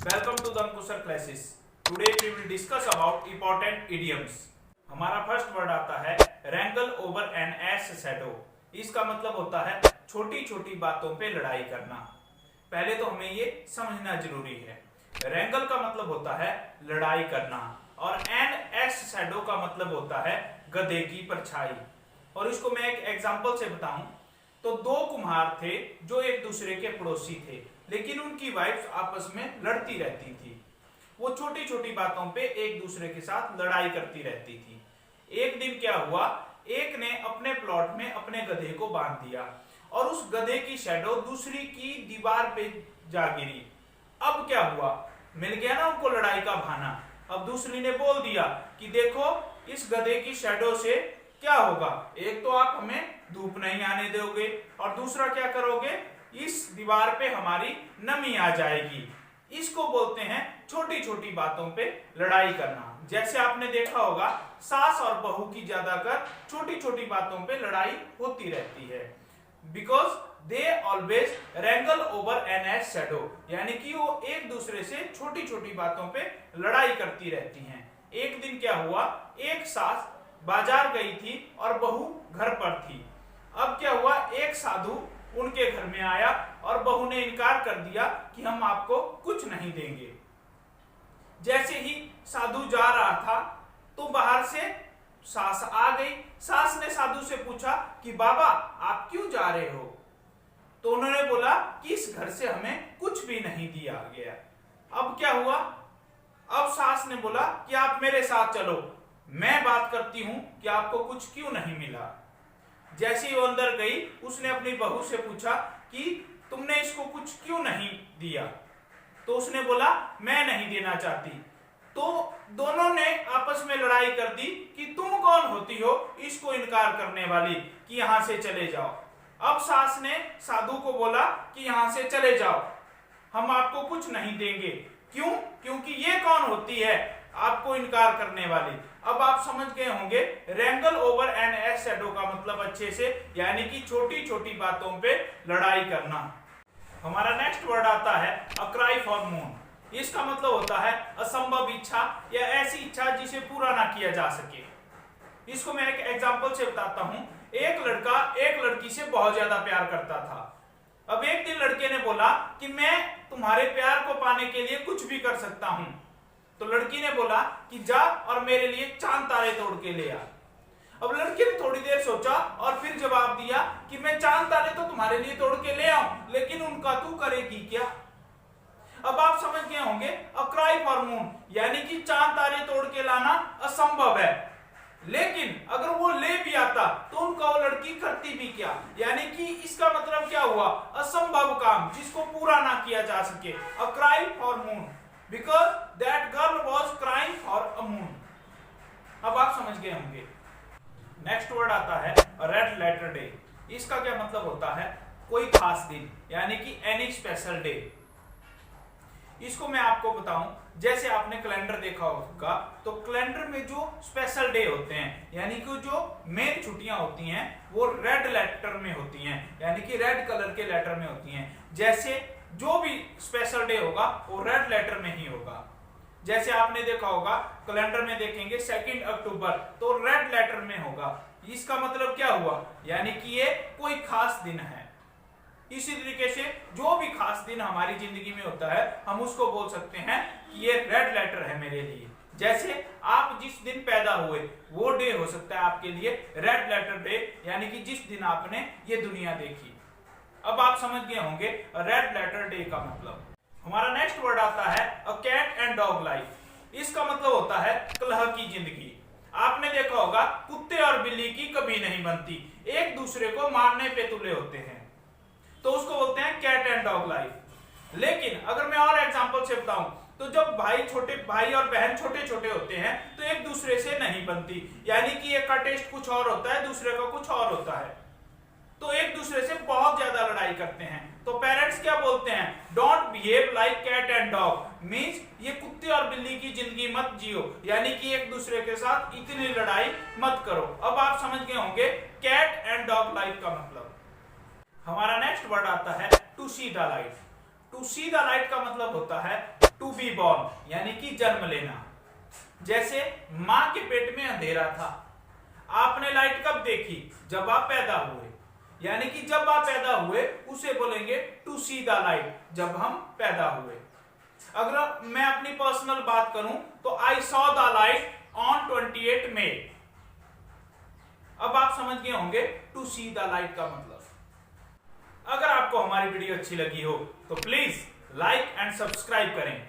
Welcome to the Ankushar classes. Today we will discuss about important idioms. हमारा first word आता है wrangle over an ash shadow. इसका मतलब होता है छोटी छोटी बातों पे लड़ाई करना। पहले तो हमें ये समझना जरूरी है। wrangle का मतलब होता है लड़ाई करना और an ash shadow का मतलब होता है गधे की परछाई। और इसको मैं एक एग्जांपल से बताऊं तो दो कुम्हार थे जो एक दूसरे के पड़ोसी थे, लेकिन उनकी वाइफ्स आपस में लड़ती रहती थी। वो छोटी छोटी बातों पे एक दूसरे के साथ लड़ाई करती रहती थी। एक दिन क्या हुआ, एक ने अपने प्लॉट में अपने गधे को बांध दिया और उस गधे की शैडो दूसरी की दीवार पे जा गिरी। अब क्या हुआ, मिल गया ना उनको लड़ाई का बहाना। अब दूसरी ने बोल दिया कि देखो इस गधे की शैडो से क्या होगा, एक तो आप हमें धूप नहीं आने दोगे और दूसरा क्या करोगे, इस दीवार पे हमारी नमी आ जाएगी। इसको बोलते हैं छोटी छोटी बातों पे लड़ाई करना। जैसे आपने देखा होगा सास और बहू की ज्यादातर छोटी छोटी बातों पे लड़ाई होती रहती है, because they always wrangle over an ass's shadow, यानी कि वो एक दूसरे से छोटी छोटी बातों पे लड़ाई करती रहती हैं। एक दिन क्या हुआ, एक सास बाजार गई थी और बहू घर पर थी। अब क्या हुआ, एक साधु उनके घर में आया और बहू ने इनकार कर दिया कि हम आपको कुछ नहीं देंगे। जैसे ही साधु जा रहा था तो बाहर से सास आ गई। सास ने साधु से पूछा कि बाबा आप क्यों जा रहे हो? तो उन्होंने बोला कि इस घर से हमें कुछ भी नहीं दिया गया। अब क्या हुआ, अब सास ने बोला कि आप मेरे साथ चलो, मैं बात करती हूं कि आपको कुछ क्यों नहीं मिला। जैसे ही वो अंदर गई उसने अपनी बहू से पूछा कि तुमने इसको कुछ क्यों नहीं दिया? तो उसने बोला मैं नहीं देना चाहती। तो दोनों ने आपस में लड़ाई कर दी कि तुम कौन होती हो इसको इनकार करने वाली कि यहां से चले जाओ। अब सास ने साधु को बोला कि यहां से चले जाओ, हम आपको कुछ नहीं देंगे। क्यों? क्योंकि ये कौन होती है आपको इनकार करने वाली। अब आप समझ गए होंगे रैंगल ओवर एन एश शैडो का मतलब अच्छे से, यानी कि छोटी छोटी बातों पे लड़ाई करना। हमारा नेक्स्ट वर्ड आता है अ क्राई फॉर मून। इसका मतलब होता है असंभव इच्छा या ऐसी इच्छा जिसे पूरा ना किया जा सके। इसको मैं एक एग्जांपल से बताता हूं। एक लड़का एक लड़की से बहुत ज्यादा प्यार करता था। अब एक दिन लड़के ने बोला कि मैं तुम्हारे प्यार को पाने के लिए कुछ भी कर सकता हूं। तो लड़की ने बोला कि जा और मेरे लिए चांद तारे तोड़ के ले आ। अब लड़के ने थोड़ी देर सोचा और फिर जवाब दिया कि मैं चांद तारे तो तुम्हारे लिए तोड़ के ले आऊं, लेकिन उनका तू करेगी क्या? अब आप समझ गए होंगे अ क्राई फॉर मून, यानी कि चांद तारे तोड़ के लाना असंभव है, लेकिन अगर वो ले भी आता तो उनका वो लड़की करती भी क्या। यानी कि इसका मतलब क्या हुआ, असंभव काम जिसको पूरा ना किया जा सके। A cry for moon because that girl was crying for a moon। अब आप समझ गए होंगे। नेक्स्ट वर्ड आता है रेड लेटर डे। इसका क्या मतलब होता है, कोई खास दिन, यानी कि एनी स्पेशल डे। इसको मैं आपको बताऊं, जैसे आपने कैलेंडर देखा होगा तो कैलेंडर में जो स्पेशल डे होते हैं, यानी कि जो मेन छुट्टियां होती हैं वो रेड लेटर में होती हैं, यानी कि रेड कलर के लेटर में होती हैं। जैसे जो भी स्पेशल डे होगा वो रेड लेटर में ही होगा। जैसे आपने देखा होगा कैलेंडर में देखेंगे 2 अक्टूबर तो रेड लेटर में होगा। इसका मतलब क्या हुआ, यानी कि ये कोई खास दिन है। इसी तरीके से जो भी खास दिन हमारी जिंदगी में होता है हम उसको बोल सकते हैं कि ये रेड लेटर है मेरे लिए। जैसे आप जिस दिन पैदा हुए वो डे हो सकता है आपके लिए रेड लेटर डे, यानी कि जिस दिन आपने ये दुनिया देखी। अब आप समझ गए होंगे रेड लेटर डे का मतलब। हमारा नेक्स्ट वर्ड आता है a cat and dog life. इसका मतलब होता है कलह की जिंदगी। आपने देखा होगा कुत्ते और बिल्ली की कभी नहीं बनती, एक दूसरे को मारने पे तुले होते हैं, तो उसको बोलते हैं कैट एंड डॉग लाइफ। लेकिन अगर मैं और एग्जांपल से बताऊं तो जब भाई और बहन छोटे छोटे होते हैं तो एक दूसरे से नहीं बनती, यानी कि एक का टेस्ट कुछ और होता है दूसरे का कुछ और होता है, तो एक दूसरे से बहुत ज्यादा लड़ाई करते हैं। तो पेरेंट्स क्या बोलते हैं, don't behave like cat and dog, means ये कुत्ते और बिल्ली की जिंदगी मत जियो, यानी कि एक दूसरे के साथ इतनी लड़ाई मत करो। अब आप समझ गए होंगे कैट एंड डॉग लाइफ का मतलब। हमारा नेक्स्ट वर्ड आता है to see the light. To see the light का मतलब होता है टू बी बॉर्न यानी कि जन्म लेना। जैसे मां के पेट में अंधेरा था, आपने लाइट कब देखी? जब आप पैदा हुए, यानी कि जब आप पैदा हुए उसे बोलेंगे टू सी द लाइट, जब हम पैदा हुए। अगर मैं अपनी पर्सनल बात करूं तो I saw the light on 28 मई। अब आप समझ गए होंगे टू सी द लाइट का मतलब। अगर आपको हमारी वीडियो अच्छी लगी हो तो प्लीज लाइक एंड सब्सक्राइब करें।